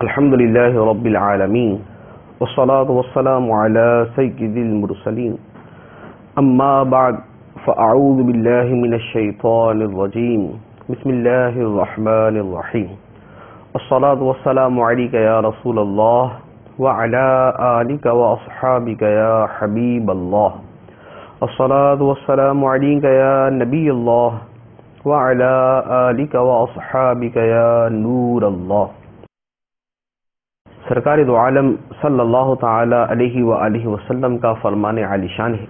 الحمد لله رب العالمين والصلاة والسلام على سيد المرسلين أما بعد فأعوذ بالله من الشيطان الرجيم بسم الله الرحمن الرحيم الصلاة والسلام عليك يا رسول الله وعلى آلك وأصحابك يا حبيب الله الصلاة والسلام عليك يا نبي الله وعلى آلك وأصحابك يا نور الله۔ سرکار دو عالم صلی اللہ تعالی علیہ وآلہ وسلم کا فرمان عالی شان ہے،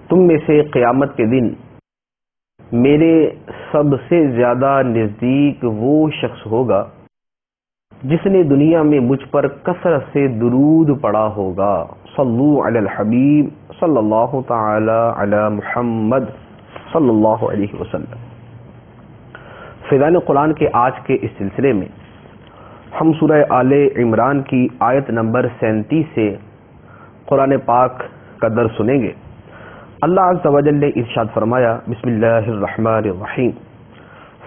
تم میں سے قیامت کے دن میرے سب سے زیادہ نزدیک وہ شخص ہوگا جس نے دنیا میں مجھ پر کثرت سے درود پڑھا ہوگا۔ صلو علی الحبیب صلی اللہ تعالی علی محمد صلی اللہ علیہ وسلم۔ فیضان قرآن کے آج کے اس سلسلے میں ہم سورہ آل عمران کی آیت نمبر 37 سے قرآن پاک کا درس سنیں گے۔ اللہ عز و جل نے ارشاد فرمایا، بسم اللہ الرحمن الرحیم،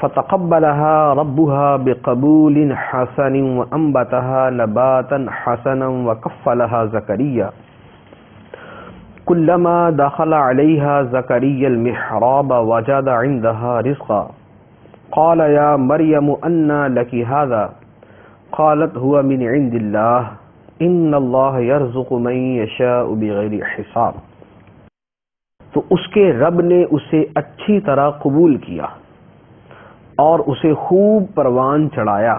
فتقبلها ربها بقبول حسن وانبتها نباتا حسنا وكفلها زكريا كلما دخل عليها زكريا المحراب وجد عندها رزقا قال يا مريم أنى لك هذا قالت هو من عند الله إن الله يرزق من يشاء بغير حساب۔ تو اس کے رب نے اسے اچھی طرح قبول کیا اور اسے خوب پروان چڑھایا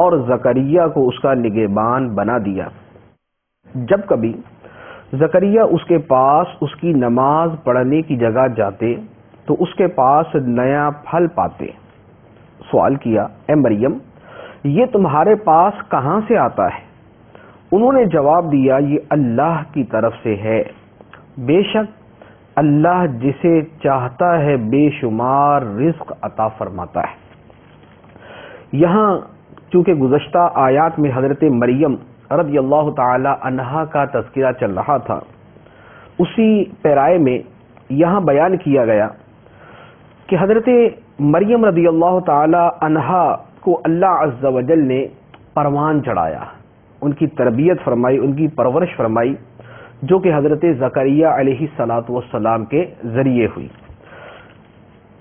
اور زکریا کو اس کا نگہبان بنا دیا۔ جب کبھی زکریا اس کے پاس اس کی نماز پڑھنے کی جگہ جاتے تو اس کے پاس نیا پھل پاتے۔ سوال کیا، اے مریم یہ تمہارے پاس کہاں سے آتا ہے؟ انہوں نے جواب دیا، یہ اللہ کی طرف سے ہے، بے شک اللہ جسے چاہتا ہے بے شمار رزق عطا فرماتا ہے۔ یہاں چونکہ گزشتہ آیات میں حضرت مریم رضی اللہ تعالی عنہا کا تذکرہ چل رہا تھا، اسی پیرائے میں یہاں بیان کیا گیا کہ حضرت مریم رضی اللہ تعالی عنہا کو اللہ عز و جل نے پروان چڑھایا، ان کی تربیت فرمائی، ان کی پرورش فرمائی، جو کہ حضرت زکریا علیہ السلام کے ذریعے ہوئی۔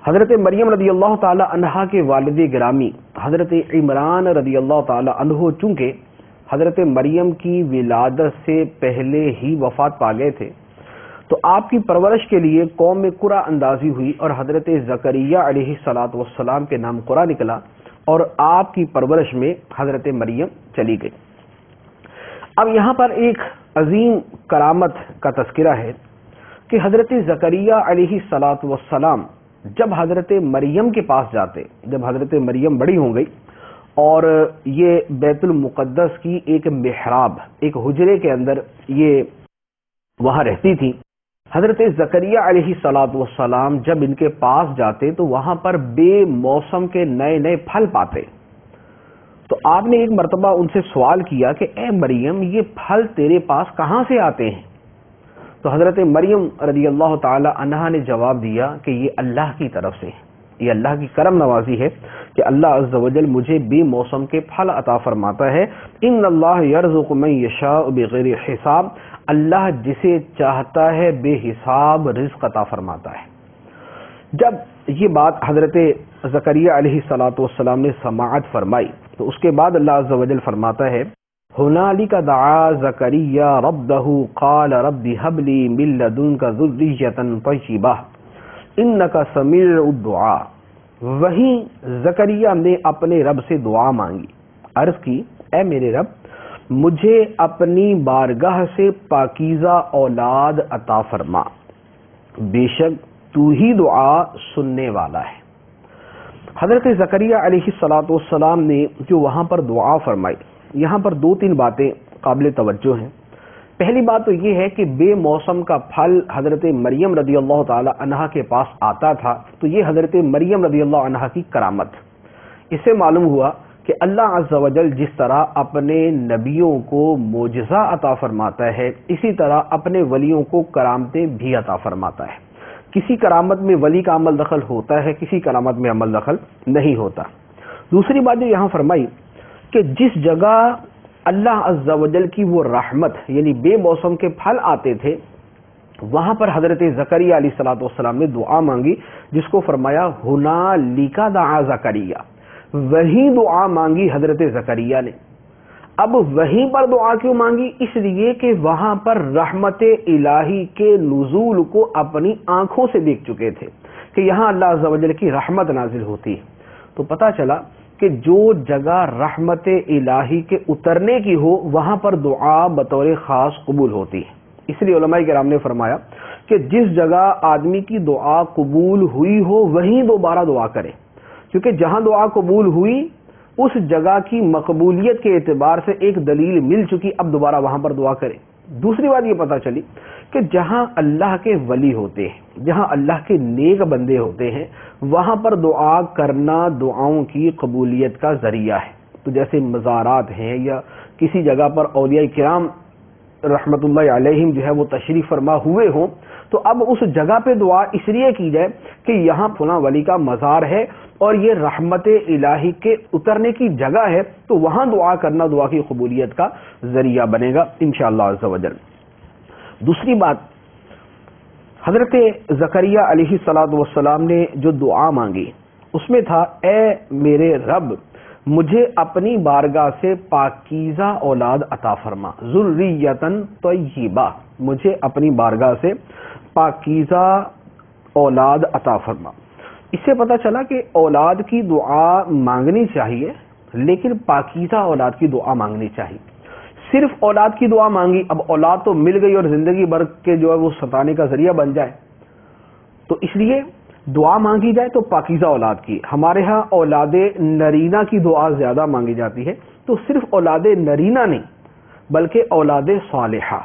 حضرت مریم رضی اللہ تعالی عنہا کے والد گرامی حضرت عمران رضی اللہ تعالی عنہ چونکہ حضرت مریم کی ولادت سے پہلے ہی وفات پا گئے تھے، تو آپ کی پرورش کے لیے قوم میں قرہ اندازی ہوئی اور حضرت زکریا علیہ السلام کے نام قرہ نکلا اور آپ کی پرورش میں حضرت مریم چلی گئی۔ اب یہاں پر ایک عظیم کرامت کا تذکرہ ہے کہ حضرت زکریا علیہ السلام جب حضرت مریم کے پاس جاتے، جب حضرت مریم بڑی ہو گئی اور یہ بیت المقدس کی ایک محراب، ایک حجرے کے اندر یہ وہاں رہتی تھی، حضرت زکریا علیہ السلام جب ان کے پاس جاتے تو وہاں پر بے موسم کے نئے نئے پھل پاتے۔ تو آپ نے ایک مرتبہ ان سے سوال کیا کہ اے مریم یہ پھل تیرے پاس کہاں سے آتے ہیں؟ تو حضرت مریم رضی اللہ تعالی عنہا نے جواب دیا کہ یہ اللہ کی طرف سے، یہ اللہ کی کرم نوازی ہے کہ اللہ عز و جل مجھے بے موسم کے پھل عطا فرماتا ہے۔ ان اللہ یرزق من یشاء بغیر حساب، اللہ جسے چاہتا ہے بے حساب رزق عطا فرماتا ہے۔ جب یہ بات حضرت زکریا علیہ السلام نے سماعت فرمائی تو اس کے بعد اللہ عز و جل فرماتا ہے، ہنالک دعا زکریا ربہ قال رب ہب لی من لدنک ذریۃ طیبہ انک سمیع الدعاء۔ وہیں زکریا نے اپنے رب سے دعا مانگی، عرض کی، اے میرے رب مجھے اپنی بارگاہ سے پاکیزہ اولاد عطا فرما، بے شک تو ہی دعا سننے والا ہے۔ حضرت زکریا علیہ السلام نے جو وہاں پر دعا فرمائی، یہاں پر دو تین باتیں قابل توجہ ہیں۔ پہلی بات تو یہ ہے کہ بے موسم کا پھل حضرت مریم رضی اللہ تعالی عنہا کے پاس آتا تھا، تو یہ حضرت مریم رضی اللہ عنہا کی کرامت۔ اس سے معلوم ہوا کہ اللہ عز و جل جس طرح اپنے نبیوں کو معجزہ عطا فرماتا ہے، اسی طرح اپنے ولیوں کو کرامتیں بھی عطا فرماتا ہے۔ کسی کرامت میں ولی کا عمل دخل ہوتا ہے، کسی کرامت میں عمل دخل نہیں ہوتا۔ دوسری بات جو یہاں فرمائی کہ جس جگہ اللہ عز و جل کی وہ رحمت یعنی بے موسم کے پھل آتے تھے وہاں پر حضرت زکریا علیہ الصلوۃ والسلام نے دعا مانگی جس کو فرمایا ہنالک دعا زکریا، وہی دعا مانگی حضرت زکریا نے۔ اب وہیں پر دعا کیوں مانگی؟ اس لیے کہ وہاں پر رحمت الہی کے نزول کو اپنی آنکھوں سے دیکھ چکے تھے کہ یہاں اللہ عز و جل کی رحمت نازل ہوتی ہے۔ تو پتہ چلا کہ جو جگہ رحمت الہی کے اترنے کی ہو وہاں پر دعا بطور خاص قبول ہوتی ہے۔ اس لیے علماء کرام نے فرمایا کہ جس جگہ آدمی کی دعا قبول ہوئی ہو وہیں دوبارہ دعا کرے، کیونکہ جہاں دعا قبول ہوئی اس جگہ کی مقبولیت کے اعتبار سے ایک دلیل مل چکی، اب دوبارہ وہاں پر دعا کرے۔ دوسری بات یہ پتہ چلی کہ جہاں اللہ کے ولی ہوتے ہیں، جہاں اللہ کے نیک بندے ہوتے ہیں، وہاں پر دعا کرنا دعاؤں کی قبولیت کا ذریعہ ہے۔ تو جیسے مزارات ہیں یا کسی جگہ پر اولیاء کرام رحمت اللہ علیہم جو ہے وہ تشریف فرما ہوئے ہوں، تو اب اس جگہ پہ دعا اس لیے کی جائے کہ یہاں فلاں ولی کا مزار ہے اور یہ رحمت الہی کے اترنے کی جگہ ہے، تو وہاں دعا کرنا دعا کی قبولیت کا ذریعہ بنے گا انشاءاللہ عز و جل۔ دوسری بات، حضرت زکریا علیہ الصلوۃ والسلام نے جو دعا مانگی اس میں تھا اے میرے رب مجھے اپنی بارگاہ سے پاکیزہ اولاد عطا فرما، ذریۃً طیبہ، مجھے اپنی بارگاہ سے پاکیزہ اولاد عطا فرما۔ اس سے پتہ چلا کہ اولاد کی دعا مانگنی چاہیے لیکن پاکیزہ اولاد کی دعا مانگنی چاہیے۔ صرف اولاد کی دعا مانگی، اب اولاد تو مل گئی اور زندگی بھر کے جو ہے وہ ستانے کا ذریعہ بن جائے، تو اس لیے دعا مانگی جائے تو پاکیزہ اولاد کی۔ ہمارے ہاں اولاد نرینہ کی دعا زیادہ مانگی جاتی ہے، تو صرف اولاد نرینہ نہیں بلکہ اولاد صالحہ،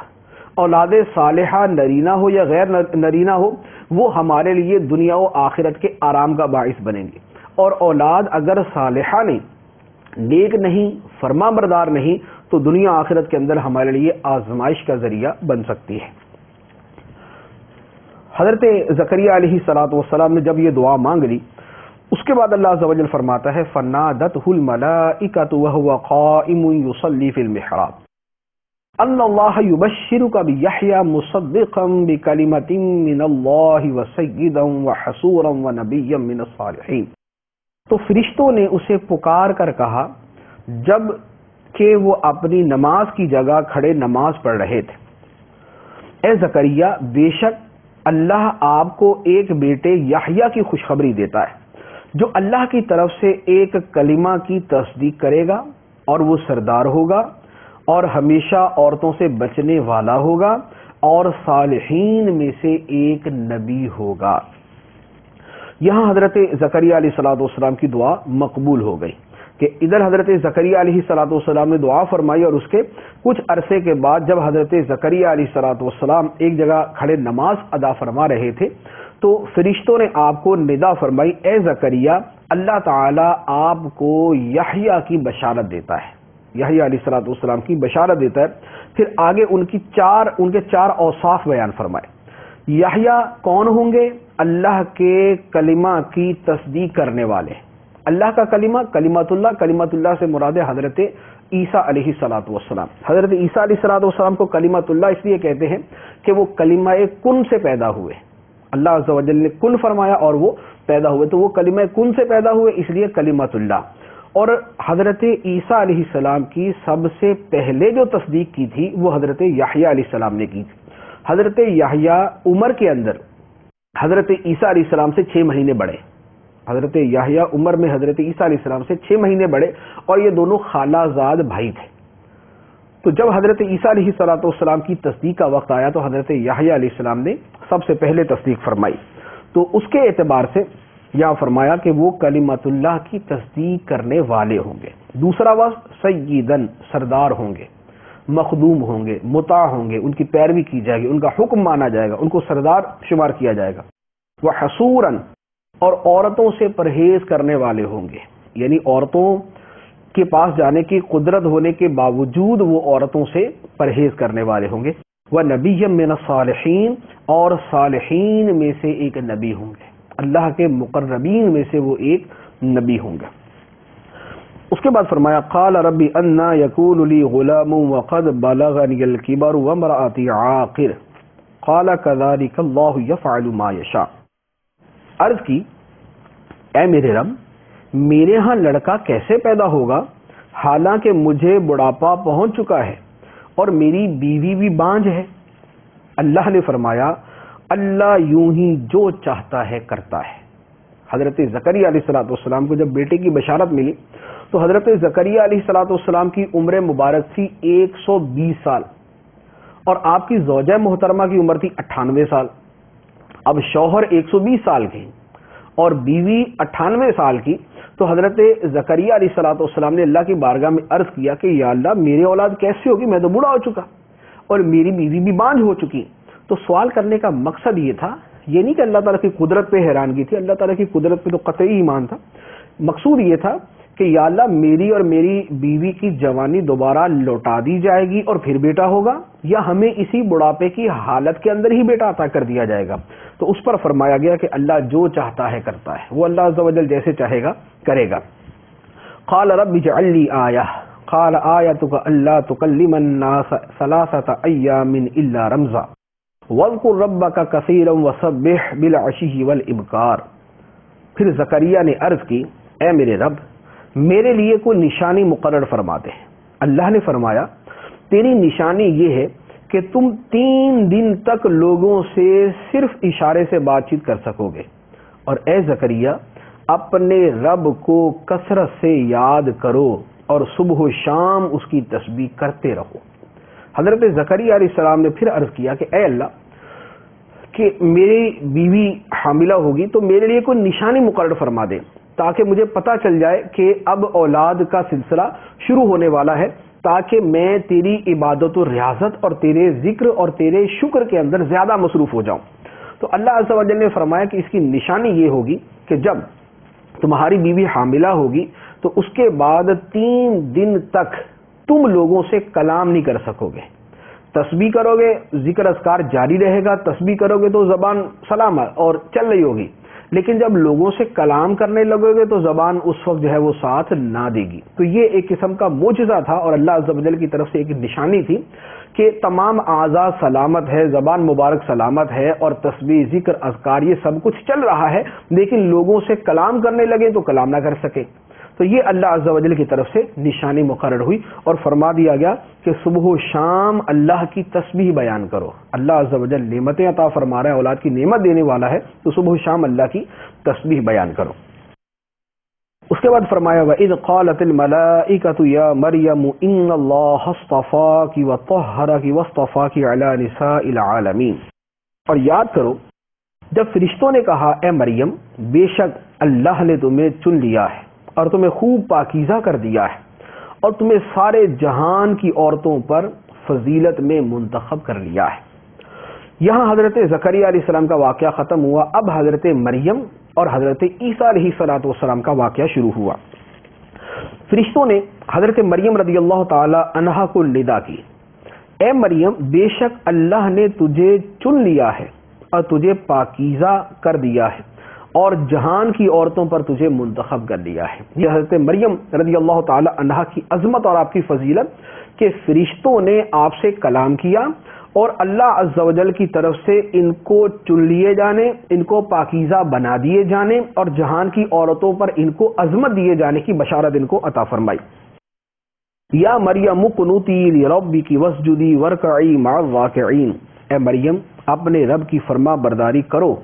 اولاد صالحہ نرینہ ہو یا غیر نرینہ ہو، وہ ہمارے لیے دنیا و آخرت کے آرام کا باعث بنیں گے۔ اور اولاد اگر صالحہ نہیں، نیک نہیں، فرما بردار نہیں، تو دنیا آخرت کے اندر ہمارے لیے آزمائش کا ذریعہ بن سکتی ہے۔ حضرت زکریا علیہ الصلوۃ والسلام نے جب یہ دعا مانگ لی اس کے بعد اللہ عز و جل فرماتا ہے فنادتہ الملائکۃ وہو قائم یصلی فی المحراب ان اللہ یبشرک بیحییٰ مصدقا بکلمۃ من اللہ وسیدا وحصورا ونبیا من الصالحین۔ تو فرشتوں نے اسے پکار کر کہا جب کہ وہ اپنی نماز کی جگہ کھڑے نماز پڑھ رہے تھے، اے زکریا بے شک اللہ آپ کو ایک بیٹے یحییٰ کی خوشخبری دیتا ہے جو اللہ کی طرف سے ایک کلمہ کی تصدیق کرے گا اور وہ سردار ہوگا اور ہمیشہ عورتوں سے بچنے والا ہوگا اور صالحین میں سے ایک نبی ہوگا۔ یہاں حضرت زکریا علیہ الصلوۃ والسلام کی دعا مقبول ہو گئی کہ ادھر حضرت زکریا علیہ الصلوۃ والسلام نے دعا فرمائی اور اس کے کچھ عرصے کے بعد جب حضرت زکریا علیہ الصلوۃ والسلام ایک جگہ کھڑے نماز ادا فرما رہے تھے تو فرشتوں نے آپ کو ندا فرمائی اے زکریا اللہ تعالیٰ آپ کو یحییٰ کی بشارت دیتا ہے، یحییٰ علیہ الصلوۃ والسلام کی بشارت دیتا ہے۔ پھر آگے ان کے چار اوصاف بیان فرمائے۔ یحییٰ کون ہوں گے؟ اللہ کے کلمہ کی تصدیق کرنے والے۔ اللہ کا کلمہ کلمت اللہ سے مراد ہے حضرت عیسیٰ علیہ الصلوۃ والسلام۔ حضرت عیسیٰ علیہ الصلوۃ والسلام کو کلمت اللہ اس لیے کہتے ہیں کہ وہ کلمہ کن سے پیدا ہوئے، اللہ عز و جل نے کن فرمایا اور وہ پیدا ہوئے، تو وہ کلمہ کن سے پیدا ہوئے اس لیے کلمت اللہ۔ اور حضرت عیسیٰ علیہ السلام کی سب سے پہلے جو تصدیق کی تھی وہ حضرت یحییٰ علیہ السلام نے کی تھی۔ حضرت یحییٰ عمر کے اندر حضرت عیسیٰ علیہ السلام سے 6 مہینے بڑے، حضرت یحییٰ عمر میں حضرت عیسیٰ علیہ السلام سے 6 مہینے بڑے اور یہ دونوں خالہ زاد بھائی تھے۔ تو جب حضرت عیسیٰ علیہ السلام کی تصدیق کا وقت آیا تو حضرت یحییٰ علیہ السلام نے سب سے پہلے تصدیق فرمائی، تو اس کے اعتبار سے یہاں فرمایا کہ وہ کلمت اللہ کی تصدیق کرنے والے ہوں گے۔ دوسرا وصف سیدن سردار ہوں گے، مخدوم ہوں گے، مطاع ہوں گے، ان کی پیروی کی جائے گی، ان کا حکم مانا جائے گا، ان کو سردار شمار کیا جائے گا۔ وحصوراً اور عورتوں سے پرہیز کرنے والے ہوں گے، یعنی عورتوں کے پاس جانے کی قدرت ہونے کے باوجود وہ عورتوں سے پرہیز کرنے والے ہوں گے۔ وَنَبِيًّا مِّنَ الصَّالِحِينَ اور صالحین میں سے ایک نبی ہوں گے، اللہ کے مقربین میں سے وہ ایک نبی ہوں گے۔ اس کے بعد فرمایا قال ربی انا یکون لی غلام وقد بلغنی الکبر وامرأتی عاقر قال کذالک اللہ یفعل ما یشاء. عرض کی اے میرے رب میرے ہاں لڑکا کیسے پیدا ہوگا حالانکہ مجھے بڑھاپا پہنچ چکا ہے اور میری بیوی بھی بانجھ ہے. اللہ نے فرمایا اللہ یوں ہی جو چاہتا ہے کرتا ہے. حضرت زکریا علیہ السلام کو جب بیٹے کی بشارت ملی تو حضرت زکریا علیہ السلام کی عمر مبارک تھی 120 سال اور آپ کی زوجہ محترمہ کی عمر تھی 98 سال. اب شوہر 120 سال کے اور بیوی 98 سال کی، تو حضرت زکریا علیہ السلام نے اللہ کی بارگاہ میں عرض کیا کہ یا اللہ میری اولاد کیسے ہوگی، میں تو بوڑھا ہو چکا اور میری بیوی بھی بانجھ ہو چکی. تو سوال کرنے کا مقصد یہ تھا، یہ نہیں کہ اللہ تعالیٰ کی قدرت پہ حیرانگی تھی، اللہ تعالیٰ کی قدرت پہ تو قطعی ایمان تھا. مقصود یہ تھا کہ یا اللہ میری اور میری بیوی کی جوانی دوبارہ لوٹا دی جائے گی اور پھر بیٹا ہوگا، یا ہمیں اسی بڑھاپے کی حالت کے اندر ہی بیٹا عطا کر دیا جائے گا. تو اس پر فرمایا گیا کہ اللہ جو چاہتا ہے کرتا ہے، وہ اللہ عز و جل جیسے چاہے گا کرے گا. قال رب اجعل لي آیہ قال آیتک الا تکلم الناس ثلاثة ایام الا رمزا واذکر ربک کثیرا وسبح بالعشی والابکار. پھر زکریا نے عرض کی اے میرے رب میرے لیے کوئی نشانی مقرر فرما دے. اللہ نے فرمایا تیری نشانی یہ ہے کہ تم 3 دن تک لوگوں سے صرف اشارے سے بات چیت کر سکو گے، اور اے زکریا اپنے رب کو کثرت سے یاد کرو اور صبح و شام اس کی تسبیح کرتے رہو. حضرت زکریا علیہ السلام نے پھر عرض کیا کہ اے اللہ کہ میری بیوی حاملہ ہوگی تو میرے لیے کوئی نشانی مقرر فرما دے تاکہ مجھے پتہ چل جائے کہ اب اولاد کا سلسلہ شروع ہونے والا ہے، تاکہ میں تیری عبادت و ریاضت اور تیرے ذکر اور تیرے شکر کے اندر زیادہ مصروف ہو جاؤں. تو اللہ عز و جل نے فرمایا کہ اس کی نشانی یہ ہوگی کہ جب تمہاری بیوی حاملہ ہوگی تو اس کے بعد 3 دن تک تم لوگوں سے کلام نہیں کر سکو گے. تسبیح کرو گے، ذکر اذکار جاری رہے گا، تسبیح کرو گے تو زبان سلامت اور چل رہی ہوگی، لیکن جب لوگوں سے کلام کرنے لگو گے تو زبان اس وقت جو ہے وہ ساتھ نہ دے گی. تو یہ ایک قسم کا معجزہ تھا اور اللہ عز و جل کی طرف سے ایک نشانی تھی کہ تمام اعضاء سلامت ہے، زبان مبارک سلامت ہے اور تسبیح ذکر اذکار یہ سب کچھ چل رہا ہے، لیکن لوگوں سے کلام کرنے لگے تو کلام نہ کر سکے. تو یہ اللہ عز و جل کی طرف سے نشانی مقرر ہوئی اور فرما دیا گیا کہ صبح و شام اللہ کی تسبیح بیان کرو. اللہ عز و جل نعمتیں عطا فرما رہا ہے، اولاد کی نعمت دینے والا ہے، تو صبح و شام اللہ کی تسبیح بیان کرو. اس کے بعد فرمایا وَإِذْ قَالَتِ الْمَلَائِكَةُ يَا مَرْيَمُ إِنَّ اللَّهَ اصْطَفَاكِ وَطَهَّرَكِ وَاصْطَفَاكِ عَلَى نِسَاءِ الْعَالَمِينَ. اور یاد کرو جب فرشتوں نے کہا اے مریم بے شک اللہ نے تمہیں چن لیا ہے اور تمہیں خوب پاکیزہ کر دیا ہے اور تمہیں سارے جہان کی عورتوں پر فضیلت میں منتخب کر لیا ہے. یہاں حضرت زکریا علیہ السلام کا واقعہ ختم ہوا، اب حضرت مریم اور حضرت عیسیٰ علیہ السلام کا واقعہ شروع ہوا. فرشتوں نے حضرت مریم رضی اللہ تعالی عنہا کو ندا کی اے مریم بے شک اللہ نے تجھے چن لیا ہے اور تجھے پاکیزہ کر دیا ہے اور جہان کی عورتوں پر تجھے منتخب کر لیا ہے. یہ حضرت مریم رضی اللہ تعالی عنہا کی عظمت اور آپ کی فضیلت کہ فرشتوں نے آپ سے کلام کیا اور اللہ عز و جل کی طرف سے ان کو چن لیے جانے، ان کو پاکیزہ بنا دیے جانے اور جہان کی عورتوں پر ان کو عظمت دیے جانے کی بشارت ان کو عطا فرمائی. یا مریم قنوتی لربک واسجدی وارکعی مع الراکعین. اے مریم اپنے رب کی فرما برداری کرو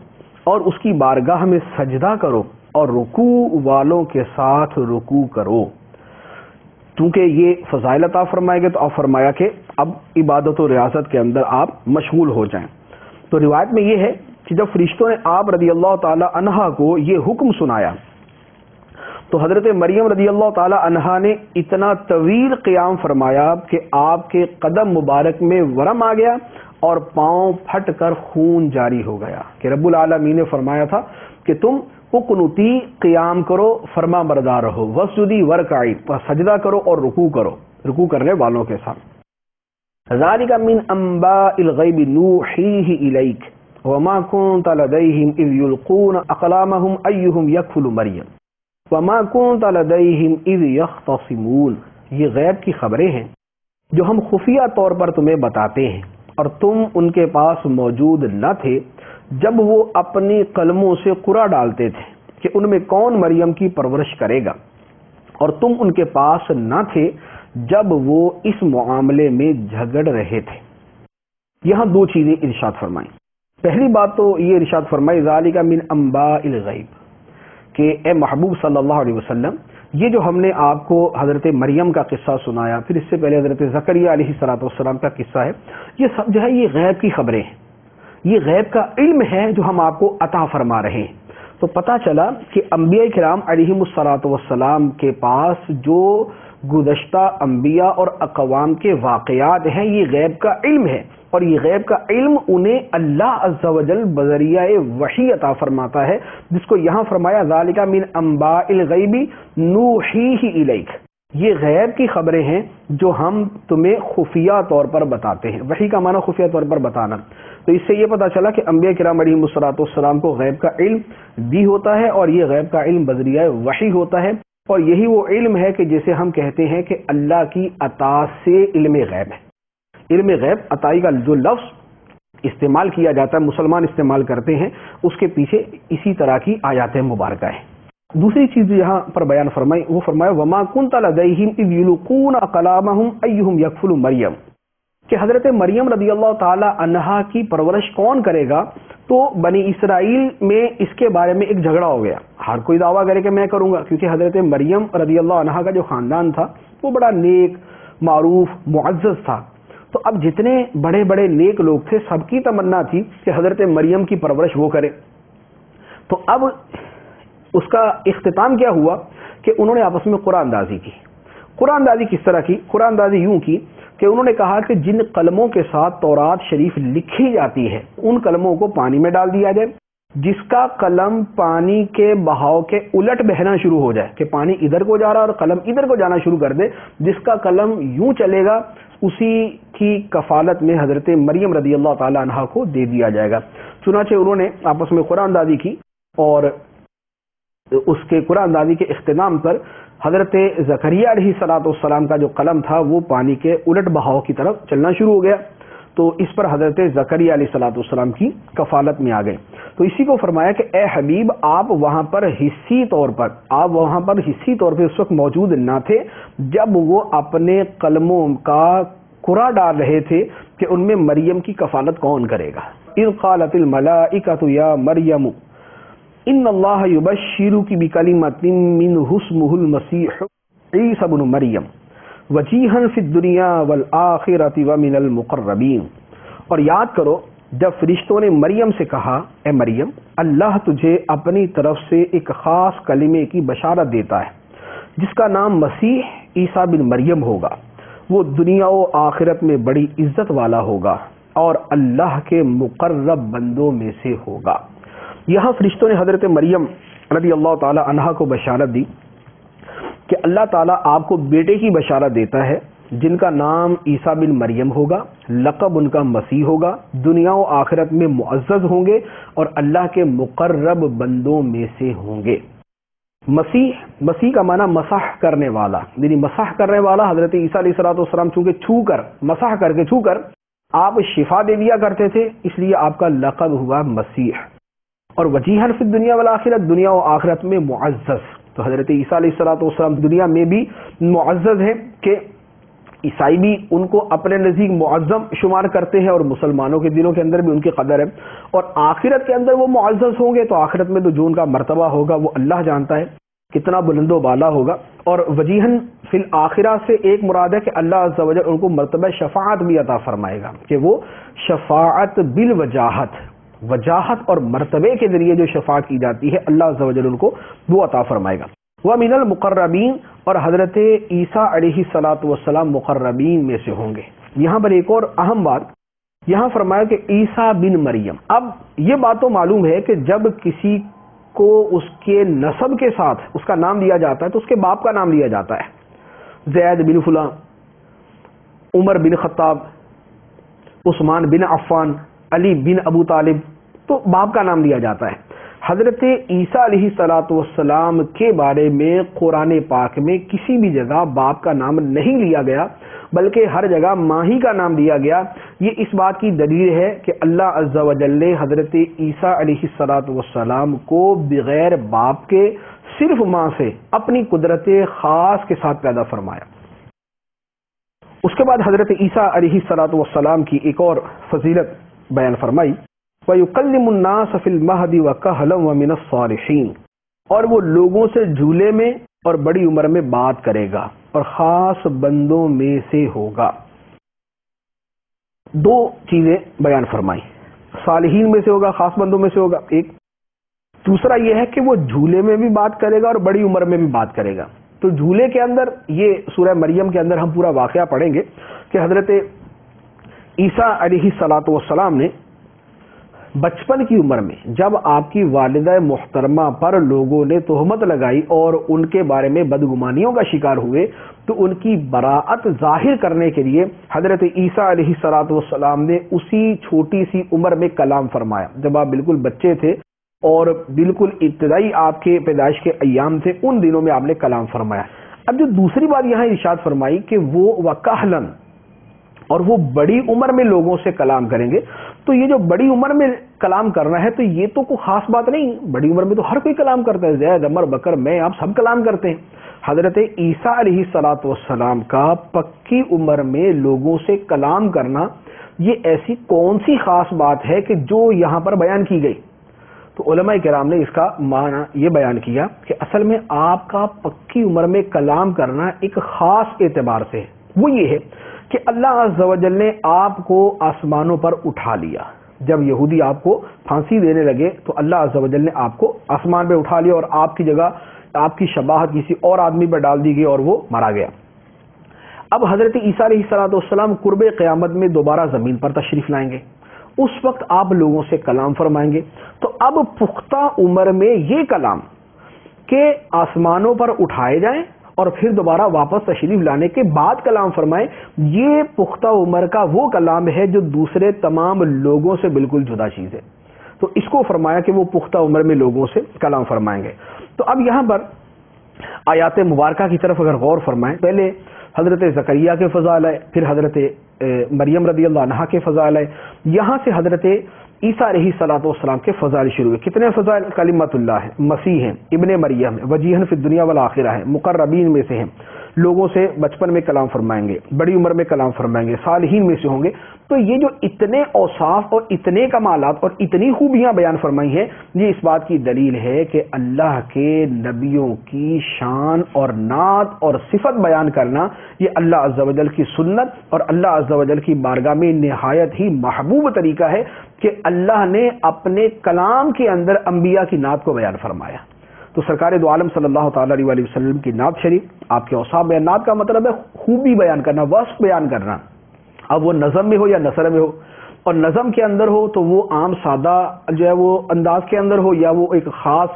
اور اس کی بارگاہ میں سجدہ کرو اور رکوع والوں کے ساتھ رکوع کرو. چونکہ یہ فضائل عطا فرمائے گے تو آپ فرمایا کہ اب عبادت و ریاضت کے اندر آپ مشغول ہو جائیں. تو روایت میں یہ ہے کہ جب فرشتوں نے آپ رضی اللہ تعالی عنہا کو یہ حکم سنایا تو حضرت مریم رضی اللہ تعالی عنہا نے اتنا طویل قیام فرمایا کہ آپ کے قدم مبارک میں ورم آ گیا اور پاؤں پھٹ کر خون جاری ہو گیا کہ رب العالمین نے فرمایا تھا کہ تم قنوتی قیام کرو، فرما بردار رہو، وسجدی ورکعی سجدہ کرو اور رکوع کرو، رکوع کرنے والوں کے ساتھ. ذالک من انباء الغیب نوحیہ الیک وما کنت لدیہم اذ یلقون اقلامہم ایہم یکفل مریم. وما كنت لديهم اذ يختصمون، یہ غیب کی خبریں ہیں جو ہم خفیہ طور پر تمہیں بتاتے ہیں، اور تم ان کے پاس موجود نہ تھے جب وہ اپنی قلموں سے قرعہ ڈالتے تھے کہ ان میں کون مریم کی پرورش کرے گا، اور تم ان کے پاس نہ تھے جب وہ اس معاملے میں جھگڑ رہے تھے۔ یہاں دو چیزیں ارشاد فرمائیں۔ پہلی بات تو یہ ارشاد فرمائی ذالک من انباء الغیب، کہ اے محبوب صلی اللہ علیہ وسلم، یہ جو ہم نے آپ کو حضرت مریم کا قصہ سنایا، پھر اس سے پہلے حضرت زکریا علیہ السلام کا قصہ ہے، یہ سب جو ہے یہ غیب کی خبریں ہیں، یہ غیب کا علم ہے جو ہم آپ کو عطا فرما رہے ہیں۔ تو پتہ چلا کہ انبیاء کرام علیہم السلام کے پاس جو گزشتہ انبیاء اور اقوام کے واقعات ہیں، یہ غیب کا علم ہے، اور یہ غیب کا علم انہیں اللہ عز و جل بذریعہ وحی عطا فرماتا ہے، جس کو یہاں فرمایا ذالک من انباء الغیب نوحیہ الیک، یہ غیب کی خبریں ہیں جو ہم تمہیں خفیہ طور پر بتاتے ہیں۔ وحی کا معنی خفیہ طور پر بتانا، تو اس سے یہ پتہ چلا کہ انبیاء کرام علیہم السلام کو غیب کا علم بھی ہوتا ہے، اور یہ غیب کا علم بذریعہ وحی ہوتا ہے، اور یہی وہ علم ہے کہ جسے ہم کہتے ہیں کہ اللہ کی عطا سے علم غیب ہے۔ علم غیب عطائی کا جو لفظ استعمال کیا جاتا ہے، مسلمان استعمال کرتے ہیں، اس کے پیچھے اسی طرح کی آیات مبارکہ ہیں۔ دوسری چیز یہاں پر بیان فرمائی، وہ فرمایا وما كنت لديهم اذ يلقون اقلامهم ايهم يكفل مریم، کہ حضرت مریم رضی اللہ تعالی عنہا کی پرورش کون کرے گا، تو بنی اسرائیل میں اس کے بارے میں ایک جھگڑا ہو گیا، ہر کوئی دعویٰ کرے کہ میں کروں گا، کیونکہ حضرت مریم رضی اللہ عنہا کا جو خاندان تھا وہ بڑا نیک، معروف، معزز تھا، تو اب جتنے بڑے بڑے نیک لوگ تھے سب کی تمنا تھی کہ حضرت مریم کی پرورش وہ کرے۔ تو اب اس کا اختتام کیا ہوا کہ انہوں نے آپس میں قرآن اندازی کی۔ قرآن اندازی کس طرح کی؟ قرآن اندازی یوں کی کہ انہوں نے کہا کہ جن قلموں کے ساتھ تورات شریف لکھی جاتی ہے ان قلموں کو پانی میں ڈال دیا جائے، جس کا قلم پانی کے بہاؤ کے الٹ بہنا شروع ہو جائے، کہ پانی ادھر کو جا رہا اور قلم ادھر کو جانا شروع کر دے، جس کا قلم یوں چلے گا اسی کی کفالت میں حضرت مریم رضی اللہ تعالی عنہا کو دے دیا جائے گا۔ چنانچہ انہوں نے آپس میں قرآن اندازی کی، اور اس کے قرآن اندازی کے اختتام پر حضرت زکریا علیہ السلام کا جو قلم تھا وہ پانی کے الٹ بہاؤ کی طرف چلنا شروع ہو گیا، تو اس پر حضرت زکریا علیہ السلام کی کفالت میں آ گئے۔ تو اسی کو فرمایا کہ اے حبیب، آپ وہاں پر حصی طور پہ اس وقت موجود نہ تھے جب وہ اپنے قلموں کا قرعہ ڈال رہے تھے کہ ان میں مریم کی کفالت کون کرے گا۔ اذ قالت الملائکۃ یا مریم ان اللہ یبشرک بکلمۃ منہ اسمہ المسیح عیسی بن مریم وجیہا فی الدنیا والآخرۃ ومن المقربین۔ اور یاد کرو جب فرشتوں نے مریم سے کہا، اے مریم، اللہ تجھے اپنی طرف سے ایک خاص کلمے کی بشارت دیتا ہے جس کا نام مسیح عیسی بن مریم ہوگا، وہ دنیا و آخرت میں بڑی عزت والا ہوگا اور اللہ کے مقرب بندوں میں سے ہوگا۔ یہاں فرشتوں نے حضرت مریم رضی اللہ تعالی عنہا کو بشارت دی کہ اللہ تعالیٰ آپ کو بیٹے کی بشارت دیتا ہے جن کا نام عیسیٰ بن مریم ہوگا، لقب ان کا مسیح ہوگا، دنیا و آخرت میں معزز ہوں گے اور اللہ کے مقرب بندوں میں سے ہوں گے۔ مسیح کا معنی مسح کرنے والا، یعنی مسح کرنے والا حضرت عیسیٰ علیہ السلام چونکہ مسح کر کے چھو کر آپ شفا دے دیا کرتے تھے، اس لیے آپ کا لقب ہوا مسیح۔ اور وجیہاً فی الدنیا والآخرت، دنیا و آخرت میں معزز، تو حضرت عیسیٰ علیہ السلام دنیا میں بھی معزز ہیں کہ عیسائی بھی ان کو اپنے نزدیک معظم شمار کرتے ہیں اور مسلمانوں کے دلوں کے اندر بھی ان کی قدر ہے، اور آخرت کے اندر وہ معزز ہوں گے، تو آخرت میں تو جو ان کا مرتبہ ہوگا وہ اللہ جانتا ہے کتنا بلند و بالا ہوگا۔ اور وجیہاً فی الآخرہ سے ایک مراد ہے کہ اللہ عز و جل ان کو مرتبہ شفاعت بھی عطا فرمائے گا، کہ وہ شفاعت وجاہت اور مرتبے کے ذریعے جو شفاعت کی جاتی ہے اللہ عز و جل ان کو وہ عطا فرمائے گا۔ وَمِنَ الْمُقَرَّبِينَ، اور حضرت عیسیٰ علیہ السلام مقربین میں سے ہوں گے۔ یہاں پر ایک اور اہم بات یہاں فرمایا کہ عیسیٰ بن مریم، اب یہ بات تو معلوم ہے کہ جب کسی کو اس کے نسب کے ساتھ اس کا نام دیا جاتا ہے تو اس کے باپ کا نام لیا جاتا ہے، زید بن فلاں، عمر بن خطاب، عثمان بن عفان، علی بن ابو طالب، تو باپ کا نام لیا جاتا ہے۔ حضرت عیسیٰ علیہ السلام کے بارے میں قرآن پاک میں کسی بھی جگہ باپ کا نام نہیں لیا گیا، بلکہ ہر جگہ ماں ہی کا نام لیا گیا۔ یہ اس بات کی دلیل ہے کہ اللہ عز و جل نے حضرت عیسیٰ علیہ السلام کو بغیر باپ کے صرف ماں سے اپنی قدرت خاص کے ساتھ پیدا فرمایا۔ اس کے بعد حضرت عیسیٰ علیہ السلام کی ایک اور فضیلت بیان فرمائی، وَيُكَلِّمُ النَّاسَ فِي الْمَهْدِ وَكَهْلًا وَمِنَ الصَّالِحِينَ، اور وہ لوگوں سے جھولے میں اور بڑی عمر میں بات کرے گا اور خاص بندوں میں سے ہوگا۔ دو چیزیں بیان فرمائی، صالحین میں سے ہوگا، خاص بندوں میں سے ہوگا ایک، دوسرا یہ ہے کہ وہ جھولے میں بھی بات کرے گا اور بڑی عمر میں بھی بات کرے گا۔ تو جھولے کے اندر یہ سورہ مریم کے اندر ہم پورا واقعہ پڑھیں گے کہ حضرت عیسیٰ علیہ السلام نے بچپن کی عمر میں جب آپ کی والدہ محترمہ پر لوگوں نے تہمت لگائی اور ان کے بارے میں بدگمانیوں کا شکار ہوئے، تو ان کی براءت ظاہر کرنے کے لیے حضرت عیسیٰ علیہ السلام نے اسی چھوٹی سی عمر میں کلام فرمایا۔ جب آپ بالکل بچے تھے اور بالکل ابتدائی آپ کے پیدائش کے ایام تھے، ان دنوں میں آپ نے کلام فرمایا۔ اب جو دوسری بات یہاں ارشاد فرمائی کہ وہ وکہلن، اور وہ بڑی عمر میں لوگوں سے کلام کریں گے، تو یہ جو بڑی عمر میں کلام کرنا ہے تو یہ تو کوئی خاص بات نہیں، بڑی عمر میں تو ہر کوئی کلام کرتا ہے، زید، عمر، بکر، میں، آپ سب کلام کرتے ہیں۔ حضرت عیسیٰ علیہ السلام کا پکی عمر میں لوگوں سے کلام کرنا، یہ ایسی کون سی خاص بات ہے کہ جو یہاں پر بیان کی گئی؟ تو علماء کرام نے اس کا معنی یہ بیان کیا کہ اصل میں آپ کا پکی عمر میں کلام کرنا ایک خاص اعتبار سے ہے، وہ یہ ہے کہ اللہ عز و جل نے آپ کو آسمانوں پر اٹھا لیا۔ جب یہودی آپ کو پھانسی دینے لگے تو اللہ عز و جل نے آپ کو آسمان پہ اٹھا لیا اور آپ کی جگہ آپ کی شباہت کسی اور آدمی پر ڈال دی گئی اور وہ مارا گیا۔ اب حضرت عیسیٰ علیہ السلام قرب قیامت میں دوبارہ زمین پر تشریف لائیں گے، اس وقت آپ لوگوں سے کلام فرمائیں گے۔ تو اب پختہ عمر میں یہ کلام کہ آسمانوں پر اٹھائے جائیں اور پھر دوبارہ واپس تشریف لانے کے بعد کلام فرمائیں، یہ پختہ عمر کا وہ کلام ہے جو دوسرے تمام لوگوں سے بالکل جدا چیز ہے۔ تو اس کو فرمایا کہ وہ پختہ عمر میں لوگوں سے کلام فرمائیں گے۔ تو اب یہاں پر آیات مبارکہ کی طرف اگر غور فرمائیں، پہلے حضرت زکریا کے فضائل ہے، پھر حضرت مریم رضی اللہ عنہا کے فضائل ہے، یہاں سے حضرت عیسیٰ علیہ السلام کے فضائل شروع ہوئے۔ کتنے فضائل؟ کلمت اللہ ہے، مسیح ہیں، ابن مریم ہے، وجیہن فی الدنیا والآخرہ ہے، مقربین میں سے ہیں، لوگوں سے بچپن میں کلام فرمائیں گے، بڑی عمر میں کلام فرمائیں گے، صالحین میں سے ہوں گے۔ تو یہ جو اتنے اوصاف اور اتنے کمالات اور اتنی خوبیاں بیان فرمائی ہیں، یہ اس بات کی دلیل ہے کہ اللہ کے نبیوں کی شان اور نعت اور صفت بیان کرنا یہ اللہ عز و جل کی سنت اور اللہ عز و جل کی بارگاہ میں نہایت ہی محبوب طریقہ ہے کہ اللہ نے اپنے کلام کے اندر انبیاء کی نعت کو بیان فرمایا۔ تو سرکار دو عالم صلی اللہ تعالی علیہ وسلم کی نعت شریف، آپ کے اوصاف بیان، نعت کا مطلب ہے خوبی بیان کرنا، وصف بیان کرنا، اب وہ نظم میں ہو یا نثر میں ہو، اور نظم کے اندر ہو تو وہ عام سادہ جو ہے وہ انداز کے اندر ہو، یا وہ ایک خاص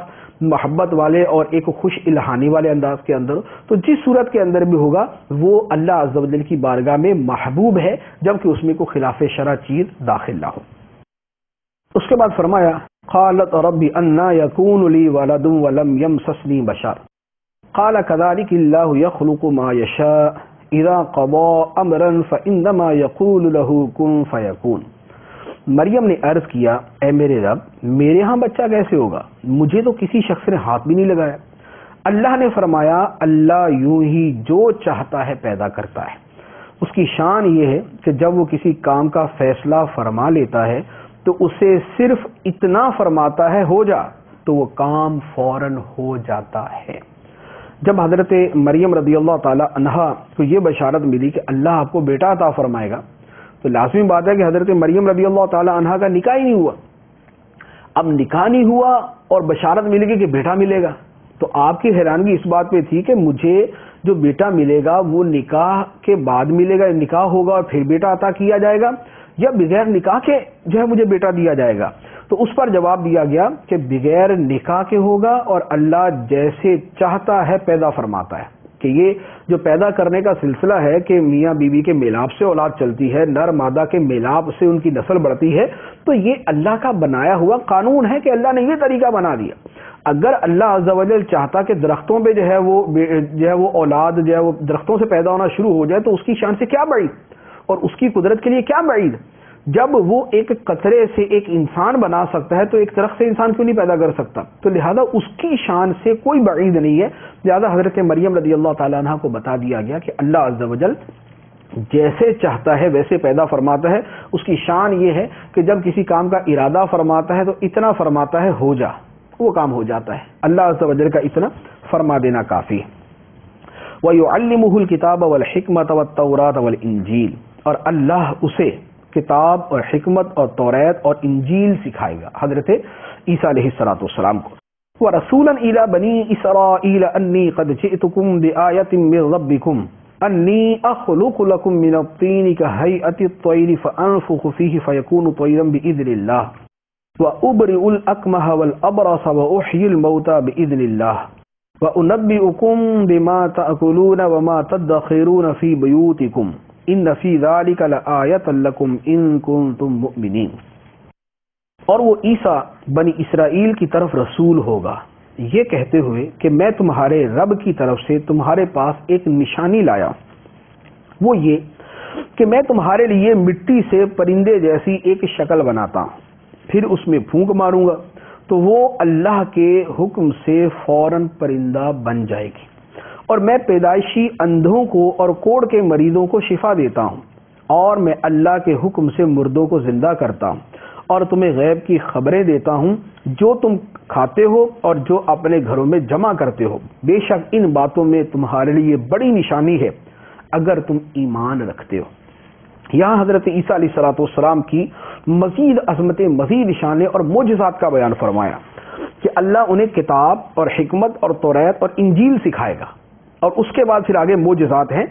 محبت والے اور ایک خوش الہانی والے انداز کے اندر ہو، تو جس صورت کے اندر بھی ہوگا وہ اللہ عز و جل کی بارگاہ میں محبوب ہے، جبکہ اس میں کوئی خلاف شرع چیز داخل نہ ہو۔ اس کے بعد فرمایا قالت رب انا یکون لی ولد ولم یمسسنی بشر قال كذلك اللہ یخلق ما یشاء اذا قضى امرا فانما یقول له کن فیکون۔ مریم نے عرض کیا، اے میرے رب، میرے ہاں بچہ کیسے ہوگا؟ مجھے تو کسی شخص نے ہاتھ بھی نہیں لگایا۔ اللہ نے فرمایا، اللہ یوں ہی جو چاہتا ہے پیدا کرتا ہے۔ اس کی شان یہ ہے کہ جب وہ کسی کام کا فیصلہ فرما لیتا ہے تو اسے صرف اتنا فرماتا ہے ہو جا، تو وہ کام فوراً ہو جاتا ہے۔ جب حضرت مریم رضی اللہ تعالی عنہا کو یہ بشارت ملی کہ اللہ آپ کو بیٹا عطا فرمائے گا، تو لازمی بات ہے کہ حضرت مریم رضی اللہ تعالی عنہا کا نکاح ہی نہیں ہوا۔ اب نکاح نہیں ہوا اور بشارت ملے گی کہ بیٹا ملے گا، تو آپ کی حیرانگی اس بات پہ تھی کہ مجھے جو بیٹا ملے گا وہ نکاح کے بعد ملے گا، نکاح ہوگا اور پھر بیٹا عطا کیا جائے گا، یا بغیر نکاح کے جو ہے مجھے بیٹا دیا جائے گا؟ تو اس پر جواب دیا گیا کہ بغیر نکاح کے ہوگا اور اللہ جیسے چاہتا ہے پیدا فرماتا ہے۔ کہ یہ جو پیدا کرنے کا سلسلہ ہے کہ میاں بیوی کے میلاپ سے اولاد چلتی ہے، نر مادہ کے میلاپ سے ان کی نسل بڑھتی ہے، تو یہ اللہ کا بنایا ہوا قانون ہے کہ اللہ نے یہ طریقہ بنا دیا۔ اگر اللہ عز و جل چاہتا کہ درختوں پہ جو ہے وہ اولاد جو ہے وہ درختوں سے پیدا ہونا شروع ہو جائے تو اس کی شان سے کیا بعید، اور اس کی قدرت کے لیے کیا بعید۔ جب وہ ایک قطرے سے ایک انسان بنا سکتا ہے تو ایک درخت سے انسان کیوں نہیں پیدا کر سکتا؟ تو لہذا اس کی شان سے کوئی بعید نہیں ہے۔ لہذا حضرت مریم رضی اللہ تعالیٰ عنہ کو بتا دیا گیا کہ اللہ عز و جل جیسے چاہتا ہے ویسے پیدا فرماتا ہے۔ اس کی شان یہ ہے کہ جب کسی کام کا ارادہ فرماتا ہے تو اتنا فرماتا ہے ہو جا، وہ کام ہو جاتا ہے۔ اللہ عز و جل کا اتنا فرما دینا کافی ہے۔ وَيُعَلِّمُهُ الْكِتَابَ وَالْحِكْمَةَ وَالتَّوْرَاةَ وَالْإِنْجِيلَ، اور اللہ اسے کتاب اور حکمت اور توریت اور انجیل سکھائے گا، حضرت عیسیٰ علیہ السلام کو۔ وَرَسُولًا إِلَى بَنِي إِسْرَائِيلَ أَنِّي قَدْ جِئْتُكُمْ بِآيَةٍ مِّن رَّبِّكُمْ أَنِّي أَخْلُقُ لَكُم مِّنَ الطِّينِ كَهَيْئَةِ الطَّيْرِ فَأَنفُخُ فِيهِ فَيَكُونُ طَيْرًا بِإِذْنِ اللَّهِ وَأُبْرِئُ الْأَكْمَهَ وَالْأَبْرَصَ وَأُحْيِي الْمَوْتَى بِإِذْنِ اللَّهِ وَأُنَبِّئُكُم بِمَا تَأْكُلُونَ وَمَا تَدَّخِرُونَ فِي بُيُوتِكُمْ ان فی ذلک لآیۃ لکم ان کنتم مؤمنین۔ اور وہ عیسیٰ بنی اسرائیل کی طرف رسول ہوگا یہ کہتے ہوئے کہ میں تمہارے رب کی طرف سے تمہارے پاس ایک نشانی لایا، وہ یہ کہ میں تمہارے لیے مٹی سے پرندے جیسی ایک شکل بناتا ہوں، پھر اس میں پھونک ماروں گا تو وہ اللہ کے حکم سے فوراً پرندہ بن جائے گی، اور میں پیدائشی اندھوں کو اور کوڑ کے مریضوں کو شفا دیتا ہوں، اور میں اللہ کے حکم سے مردوں کو زندہ کرتا ہوں، اور تمہیں غیب کی خبریں دیتا ہوں جو تم کھاتے ہو اور جو اپنے گھروں میں جمع کرتے ہو۔ بے شک ان باتوں میں تمہارے لیے بڑی نشانی ہے اگر تم ایمان رکھتے ہو۔ یہاں حضرت عیسیٰ علیہ السلام کی مزید عظمتیں، مزید نشانیں اور معجزات کا بیان فرمایا کہ اللہ انہیں کتاب اور حکمت اور توریت اور انجیل سکھائے گا، اور اس کے بعد پھر آگے معجزات ہیں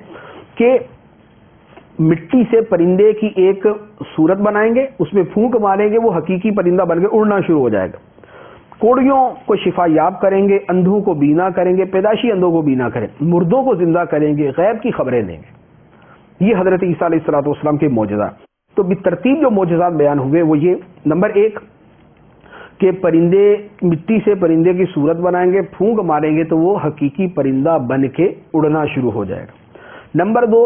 کہ مٹی سے پرندے کی ایک صورت بنائیں گے، اس میں پھونک ماریں گے، وہ حقیقی پرندہ بن کے اڑنا شروع ہو جائے گا، کوڑیوں کو شفا یاب کریں گے، اندھوں کو بینا کریں گے، پیدائشی اندھوں کو بینا کریں، مردوں کو زندہ کریں گے، غیب کی خبریں دیں گے۔ یہ حضرت عیسیٰ علیہ السلام کے معجزات۔ تو بالترتیب جو معجزات بیان ہوئے وہ یہ، نمبر 1 کہ پرندے مٹی سے پرندے کی صورت بنائیں گے، پھونک ماریں گے تو وہ حقیقی پرندہ بن کے اڑنا شروع ہو جائے گا۔ نمبر 2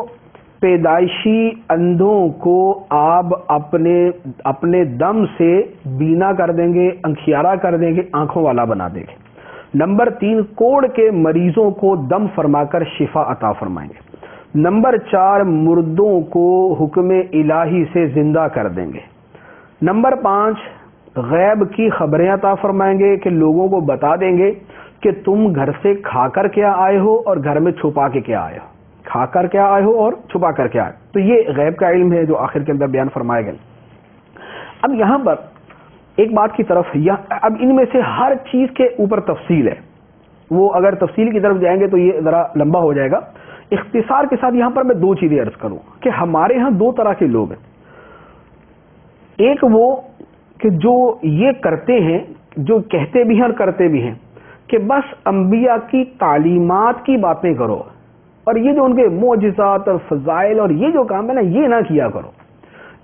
پیدائشی اندھوں کو آپ اپنے دم سے بینا کر دیں گے، انکھیارا کر دیں گے، آنکھوں والا بنا دیں گے۔ نمبر 3 کوڑ کے مریضوں کو دم فرما کر شفا عطا فرمائیں گے۔ نمبر 4 مردوں کو حکم الہی سے زندہ کر دیں گے۔ نمبر 5 غیب کی خبریں عطا فرمائیں گے کہ لوگوں کو بتا دیں گے کہ تم گھر سے کھا کر کیا آئے ہو اور گھر میں چھپا کے کیا آئے ہو، کھا کر کیا آئے ہو اور چھپا کر کیا آئے ہو۔ تو یہ غیب کا علم ہے جو آخر کے اندر بیان فرمایا گیا۔ اب یہاں پر ایک بات کی طرف، اب ان میں سے ہر چیز کے اوپر تفصیل ہے، وہ اگر تفصیل کی طرف جائیں گے تو یہ ذرا لمبا ہو جائے گا۔ اختصار کے ساتھ یہاں پر میں 2 چیزیں عرض کروں کہ ہمارے ہاں 2 طرح کے لوگ ہیں، ایک وہ کہ جو یہ کرتے ہیں، جو کہتے بھی ہیں اور کرتے بھی ہیں کہ بس انبیاء کی تعلیمات کی باتیں کرو، اور یہ جو ان کے معجزات اور فضائل اور یہ جو کام ہے نا یہ نہ کیا کرو۔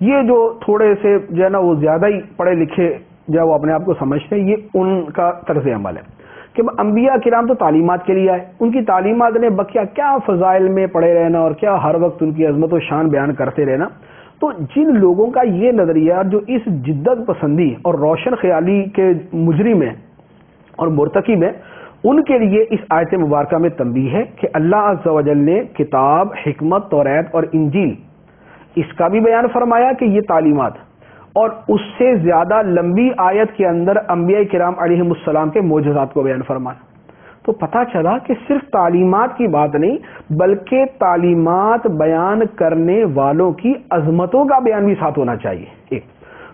یہ جو تھوڑے سے جو ہے نا وہ زیادہ ہی پڑھے لکھے جو وہ اپنے آپ کو سمجھتے ہیں، یہ ان کا طرز عمل ہے کہ انبیاء کرام تو تعلیمات کے لیے آئے، ان کی تعلیمات نے بقیہ کیا فضائل میں پڑے رہنا اور کیا ہر وقت ان کی عظمت و شان بیان کرتے رہنا۔ تو جن لوگوں کا یہ نظریہ جو اس جدت پسندی اور روشن خیالی کے مجرم ہیں اور مرتکب ہیں، ان کے لیے اس آیت مبارکہ میں تنبیہ ہے کہ اللہ عز و جل نے کتاب، حکمت، توریت اور انجیل اس کا بھی بیان فرمایا کہ یہ تعلیمات، اور اس سے زیادہ لمبی آیت کے اندر انبیاء کرام علیہم السلام کے معجزات کو بیان فرمایا۔ تو پتہ چلا کہ صرف تعلیمات کی بات نہیں بلکہ تعلیمات بیان کرنے والوں کی عظمتوں کا بیان بھی ساتھ ہونا چاہیے۔ ایک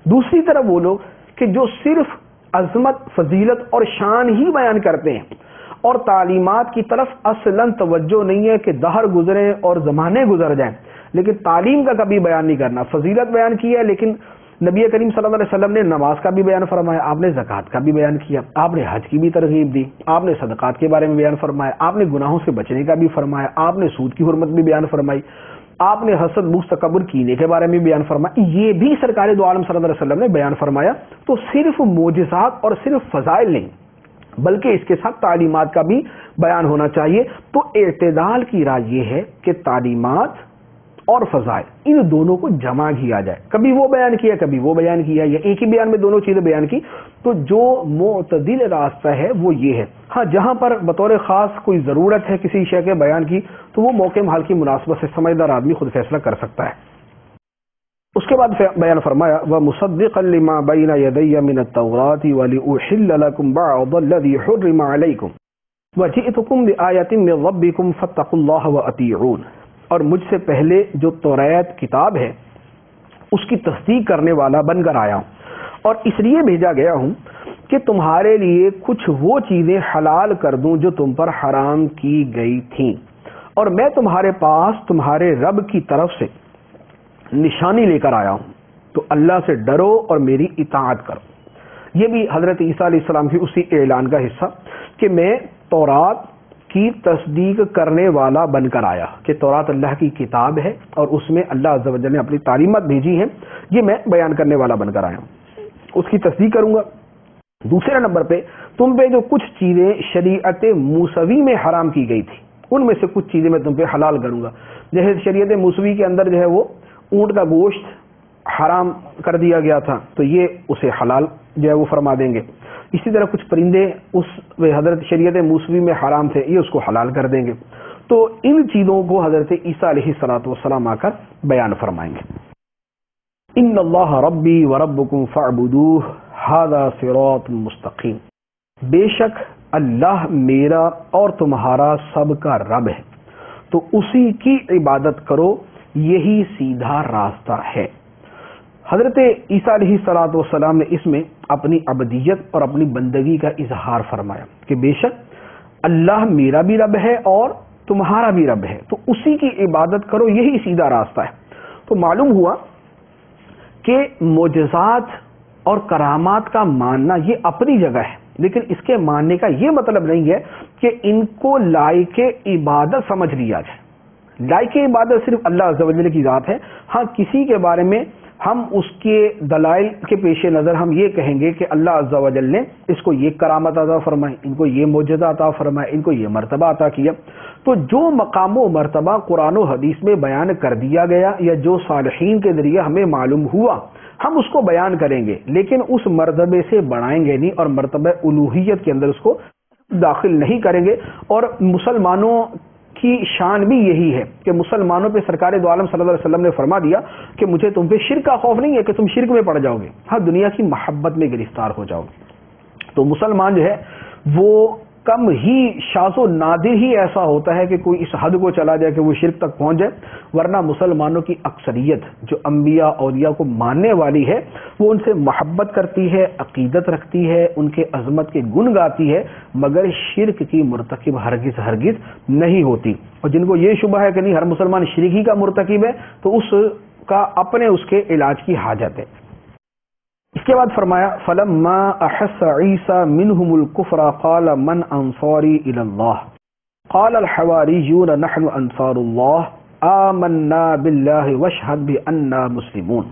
دوسری طرف وہ لوگ کہ جو صرف عظمت، فضیلت اور شان ہی بیان کرتے ہیں اور تعلیمات کی طرف اصلاً توجہ نہیں ہے کہ دہر گزرے اور زمانے گزر جائیں، لیکن تعلیم کا کبھی بیان نہیں کرنا، فضیلت بیان کی ہے لیکن نبی کریم صلی اللہ علیہ وسلم نے نماز کا بھی بیان فرمایا، آپ نے زکوٰۃ کا بھی بیان کیا، آپ نے حج کی بھی ترغیب دی، آپ نے صدقات کے بارے میں بیان فرمایا، آپ نے گناہوں سے بچنے کا بھی فرمایا، آپ نے سود کی حرمت بھی بیان فرمائی، آپ نے حسد، بغض، تکبر، کینے کے بارے میں بیان فرمایا، یہ بھی سرکار دو عالم صلی اللہ علیہ وسلم نے بیان فرمایا۔ تو صرف معجزات اور صرف فضائل نہیں بلکہ اس کے ساتھ تعلیمات کا بھی بیان ہونا چاہیے۔ تو اعتدال کی رائے یہ ہے کہ تعلیمات اور فضائل ان دونوں کو جمع کیا جائے، کبھی وہ بیان کیا کبھی وہ بیان کیا، یا ایک ہی بیان میں دونوں چیزیں بیان کی۔ تو جو معتدل راستہ ہے وہ یہ ہے۔ ہاں جہاں پر بطور خاص کوئی ضرورت ہے کسی شے کے بیان کی تو وہ موقع محال کی مناسبت سے سمجھدار آدمی خود فیصلہ کر سکتا ہے۔ اس کے بعد بیان فرمایا وَمُصَدِّقًا لِمَا بَيْنَ يَدَيَّ مِنَ التَّوْرَاةِ وَلِأُحِلَّ لَكُمْ بَعْضَ الَّذِي حُرِّمَ عَلَيْكُمْ وَجِئْتُكُمْ بِآيَةٍ مِّن رَّبِّكُمْ فَاتَّقُوا اللَّهَ وَأَطِيعُونِ۔ اور مجھ سے پہلے جو توریت کتاب ہے اس کی تصدیق کرنے والا بن کر آیا ہوں، اور اس لیے بھیجا گیا ہوں کہ تمہارے لیے کچھ وہ چیزیں حلال کر دوں جو تم پر حرام کی گئی تھیں، اور میں تمہارے پاس تمہارے رب کی طرف سے نشانی لے کر آیا ہوں، تو اللہ سے ڈرو اور میری اطاعت کرو۔ یہ بھی حضرت عیسیٰ علیہ السلام کی اسی اعلان کا حصہ کہ میں تورات کی تصدیق کرنے والا بن کر آیا، کہ تورات اللہ کی کتاب ہے اور اس میں اللہ عز و جل نے اپنی تعلیمات بھیجی ہیں، یہ میں بیان کرنے والا بن کر آیا ہوں، اس کی تصدیق کروں گا۔ دوسرے نمبر پہ تم پہ جو کچھ چیزیں شریعت موسوی میں حرام کی گئی تھی ان میں سے کچھ چیزیں میں تم پہ حلال کروں گا۔ جیسے شریعت موسوی کے اندر جو ہے وہ اونٹ کا گوشت حرام کر دیا گیا تھا، تو یہ اسے حلال جو ہے وہ فرما دیں گے۔ اسی طرح کچھ پرندے اس حضرت شریعت موسوی میں حرام تھے، یہ اس کو حلال کر دیں گے۔ تو ان چیزوں کو حضرت عیسیٰ علیہ السلام آ کر بیان فرمائیں گے۔ ان اللہ ربی وربکم فاعبدوہ ھذا صراط مستقیم، بے شک اللہ میرا اور تمہارا سب کا رب ہے، تو اسی کی عبادت کرو، یہی سیدھا راستہ ہے۔ حضرت عیسیٰ علیہ السلام نے اس میں اپنی عبدیت اور اپنی بندگی کا اظہار فرمایا کہ بے شک اللہ میرا بھی رب ہے اور تمہارا بھی رب ہے، تو اسی کی عبادت کرو، یہی سیدھا راستہ ہے۔ تو معلوم ہوا کہ معجزات اور کرامات کا ماننا یہ اپنی جگہ ہے، لیکن اس کے ماننے کا یہ مطلب نہیں ہے کہ ان کو لائق عبادت سمجھ لیا جائے۔ لائق عبادت صرف اللہ عز و جل کی ذات ہے۔ ہاں کسی کے بارے میں ہم اس کے دلائل کے پیش نظر ہم یہ کہیں گے کہ اللہ عز و جل نے اس کو یہ کرامت عطا فرمائی، ان کو یہ معجزہ عطا فرمایا، ان کو یہ مرتبہ عطا کیا، تو جو مقام و مرتبہ قرآن و حدیث میں بیان کر دیا گیا یا جو صالحین کے ذریعے ہمیں معلوم ہوا ہم اس کو بیان کریں گے، لیکن اس مرتبے سے بڑھائیں گے نہیں اور مرتبہ الوہیت کے اندر اس کو داخل نہیں کریں گے۔ اور مسلمانوں کی شان بھی یہی ہے کہ مسلمانوں پہ سرکار دو عالم صلی اللہ علیہ وسلم نے فرما دیا کہ مجھے تم پہ شرک کا خوف نہیں ہے کہ تم شرک میں پڑ جاؤ گے، ہاں دنیا کی محبت میں گرفتار ہو جاؤ گے۔ تو مسلمان جو ہے وہ کم ہی شاذ و نادر ہی ایسا ہوتا ہے کہ کوئی اس حد کو چلا جائے کہ وہ شرک تک پہنچ جائے، ورنہ مسلمانوں کی اکثریت جو انبیاء اولیاء کو ماننے والی ہے وہ ان سے محبت کرتی ہے، عقیدت رکھتی ہے، ان کے عظمت کے گن گاتی ہے، مگر شرک کی مرتکب ہرگز نہیں ہوتی۔ اور جن کو یہ شبہ ہے کہ نہیں ہر مسلمان شرک ہی کا مرتکب ہے تو اس کا اپنے اس کے علاج کی حاجت ہے۔ اس کے بعد فرمایا فَلَمَّا أَحَسَّ عِيسَى مِنْهُمُ الْكُفْرَ قَالَ مَنْ أَنصَارِي إِلَى اللَّهِ قَالَ الْحَوَارِيُّونَ نَحْنُ أَنصَارُ اللَّهِ آمَنَّا بِاللَّهِ وَاشْهَدْ بِأَنَّا مُسْلِمُونَ۔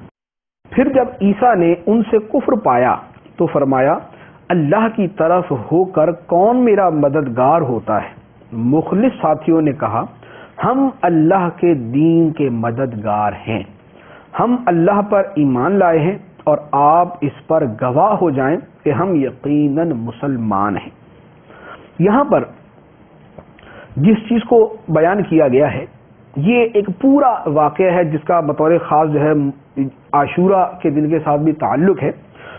پھر جب عیسیٰ نے ان سے کفر پایا تو فرمایا اللہ کی طرف ہو کر کون میرا مددگار ہوتا ہے؟ مخلص ساتھیوں نے کہا ہم اللہ کے دین کے مددگار ہیں، ہم اللہ پر ایمان لائے ہیں اور آپ اس پر گواہ ہو جائیں کہ ہم یقیناً مسلمان ہیں۔ یہاں پر جس چیز کو بیان کیا گیا ہے یہ ایک پورا واقعہ ہے جس کا بطور خاص جو ہے عاشورہ کے دن کے ساتھ بھی تعلق ہے،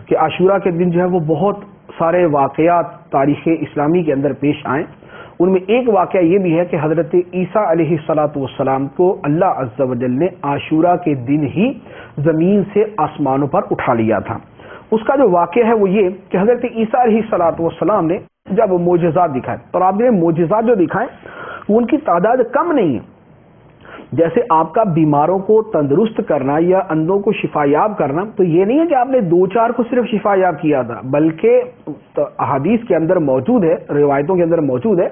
کہ عاشورہ کے دن جو ہے وہ بہت سارے واقعات تاریخ اسلامی کے اندر پیش آئیں۔ ان میں ایک واقعہ یہ بھی ہے کہ حضرت عیسیٰ علیہ السلام کو اللہ عز و جل نے عاشورہ کے دن ہی زمین سے آسمانوں پر اٹھا لیا تھا۔ اس کا جو واقعہ ہے وہ یہ کہ حضرت عیسیٰ علیہ السلام نے جب معجزات دکھائے، اور آپ نے معجزات جو دکھائے وہ ان کی تعداد کم نہیں ہے، جیسے آپ کا بیماروں کو تندرست کرنا یا اندھوں کو شفا یاب کرنا، تو یہ نہیں ہے کہ آپ نے 2-4 کو صرف شفا یاب کیا تھا، بلکہ احادیث کے اندر موجود ہے، روایتوں کے اندر موجود ہے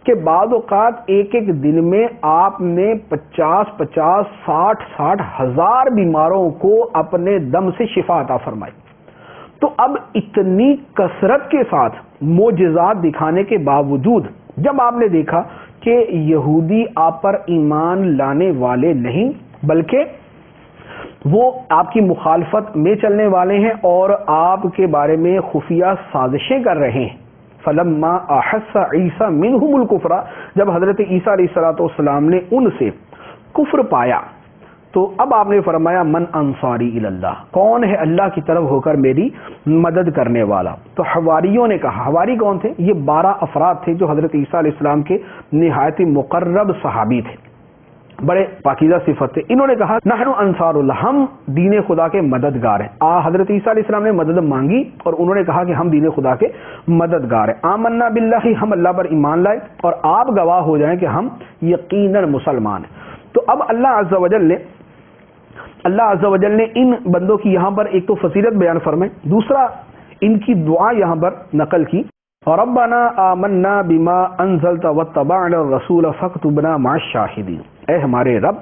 کہ بعض اوقات ایک دن میں آپ نے 50 ہزار بیماروں کو اپنے دم سے شفا عطا فرمائی۔ تو اب اتنی کثرت کے ساتھ معجزات دکھانے کے باوجود جب آپ نے دیکھا کہ یہودی آپ پر ایمان لانے والے نہیں بلکہ وہ آپ کی مخالفت میں چلنے والے ہیں اور آپ کے بارے میں خفیہ سازشیں کر رہے ہیں، فلما احس عیسیٰ منہم الکفر، جب حضرت عیسیٰ علیہ السلام نے ان سے کفر پایا تو اب آپ نے فرمایا من انصاری اللہ، کون ہے اللہ کی طرف ہو کر میری مدد کرنے والا؟ تو حواریوں نے کہا، حواری کون تھے؟ یہ 12 افراد تھے جو حضرت عیسیٰ علیہ السلام کے نہایت مقرب صحابی تھے، بڑے پاکیزہ صفت تھے۔ انہوں نے کہا نحن انصار اللہ، ہم دین خدا کے مددگار ہیں۔ حضرت عیسیٰ علیہ السلام نے مدد مانگی اور انہوں نے کہا کہ ہم دین خدا کے مددگار ہیں۔ آمنا باللہ، ہم اللہ پر ایمان لائے اور آپ گواہ ہو جائیں کہ ہم یقیناً مسلمان ہیں۔ تو اب اللہ عز و جل نے ان بندوں کی یہاں پر ایک تو فضیلت بیان فرمائی، دوسرا ان کی دعا یہاں پر نقل کی، ربنا آمنا بما انزلت واتبعنا الرسول فاکتبنا مع الشاہدین، اے ہمارے رب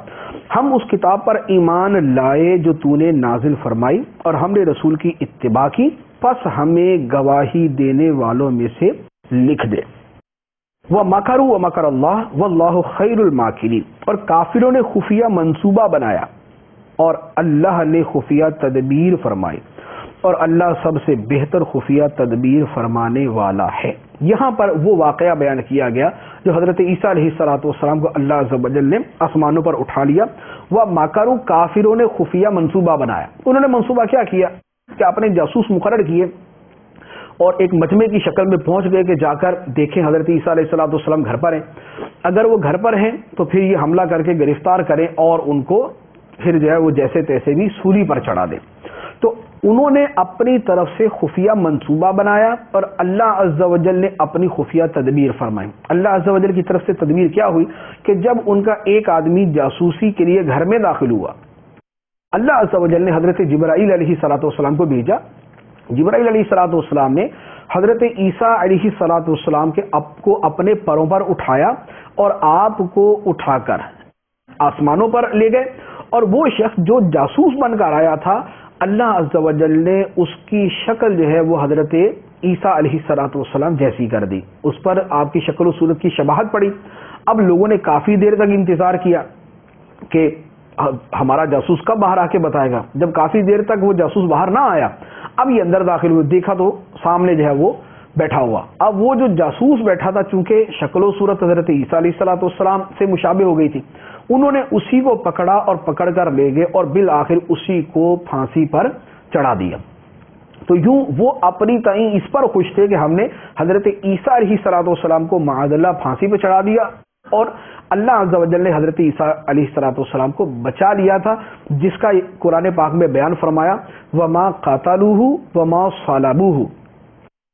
ہم اس کتاب پر ایمان لائے جو تو نے نازل فرمائی اور ہم نے رسول کی اتباع کی، پس ہمیں گواہی دینے والوں میں سے لکھ دے۔ وَمَكَرُوا وَمَكَرَ اللَّهُ وَاللَّهُ خَيْرُ الْمَاكِرِينَ، اور کافروں نے خفیہ منصوبہ بنایا اور اللہ نے خفیہ تدبیر فرمائی اور اللہ سب سے بہتر خفیہ تدبیر فرمانے والا ہے۔ یہاں پر وہ واقعہ بیان کیا گیا جو حضرت عیسیٰ علیہ السلام کو اللہ عز و جل نے آسمانوں پر اٹھا لیا۔ وہ ماکرو، کافروں نے خفیہ منصوبہ بنایا۔ انہوں نے منصوبہ کیا کیا کہ اپنے جاسوس مقرر کیے اور ایک مجمع کی شکل میں پہنچ گئے کہ جا کر دیکھیں حضرت عیسیٰ علیہ السلام گھر پر ہیں، اگر وہ گھر پر ہیں تو پھر یہ حملہ کر کے گرفتار کریں اور ان کو پھر جو ہے وہ جیسے تیسے بھی سولی پر چڑھا دیں۔ تو انہوں نے اپنی طرف سے خفیہ منصوبہ بنایا اور اللہ عز و جل نے اپنی خفیہ تدبیر فرمائی۔ اللہ عز و جل کی طرف سے تدبیر کیا ہوئی کہ جب ان کا ایک آدمی جاسوسی کے لیے گھر میں داخل ہوا، اللہ عز و جل نے حضرت جبرائیل علیہ السلام کو بھیجا۔ جبرائیل علیہ السلام نے حضرت عیسیٰ علیہ السلام کو اپنے پروں پر اٹھایا اور آپ کو اٹھا کر آسمانوں پر لے گئے، اور وہ شخص جو جاسوس بن کر آیا تھا اللہ عز و جل نے اس کی شکل جو ہے وہ حضرت عیسیٰ علیہ السلام جیسی کر دی، اس پر آپ کی شکل و صورت کی شباہت پڑی۔ اب لوگوں نے کافی دیر تک انتظار کیا کہ ہمارا جاسوس کب باہر آ کے بتائے گا۔ جب کافی دیر تک وہ جاسوس باہر نہ آیا، اب یہ اندر داخل ہوئے، دیکھا تو سامنے جو ہے وہ بیٹھا ہوا۔ اب وہ جو جاسوس بیٹھا تھا چونکہ شکل و صورت حضرت عیسیٰ علیہ السلام سے مشابہ ہو گئی تھی، انہوں نے اسی کو پکڑا اور پکڑ کر لے گئے اور بالآخر اسی کو پھانسی پر چڑھا دیا۔ تو یوں وہ اپنی تئیں اس پر خوش تھے کہ ہم نے حضرت عیسیٰ علیہ السلام کو معاذ اللہ پھانسی پہ چڑھا دیا، اور اللہ عز و جل نے حضرت عیسیٰ علیہ السلام کو بچا لیا تھا، جس کا قرآن پاک میں بیان فرمایا وَمَا قَتَلُوهُ وَمَا صَلَبُوهُ،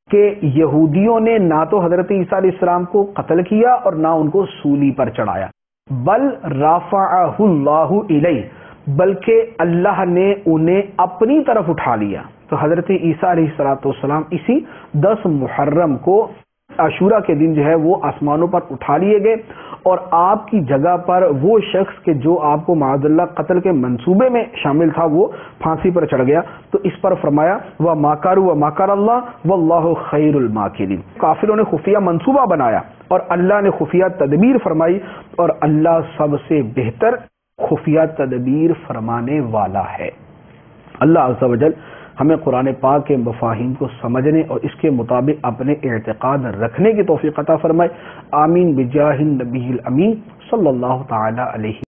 کہ یہودیوں نے نہ تو حضرت عیسیٰ علیہ السلام کو قتل کیا اور نہ ان کو سولی پر چڑھایا، بل رفعہ اللہ الیہ، بلکہ اللہ نے انہیں اپنی طرف اٹھا لیا۔ تو حضرت عیسیٰ علیہ السلام اسی 10 محرم کو عاشورہ کے دن جو ہے وہ آسمانوں پر اٹھا لیے گئے، اور آپ کی جگہ پر وہ شخص کہ جو آپ کو معاذ اللہ قتل کے منصوبے میں شامل تھا وہ پھانسی پر چڑھ گیا۔ تو اس پر فرمایا وَمَكَرُوا وَمَكَرَ اللَّهُ وَاللَّهُ خَيْرُ الْمَاكِرِينَ، کافروں نے خفیہ منصوبہ بنایا اور اللہ نے خفیہ تدبیر فرمائی، اور اللہ سب سے بہتر خفیہ تدبیر فرمانے والا ہے۔ اللہ عز و جل ہمیں قرآن پاک کے مفاہیم کو سمجھنے اور اس کے مطابق اپنے اعتقاد رکھنے کی توفیق عطا فرمائے۔ آمین بجاہ النبی الامین صلی اللہ تعالی علیہ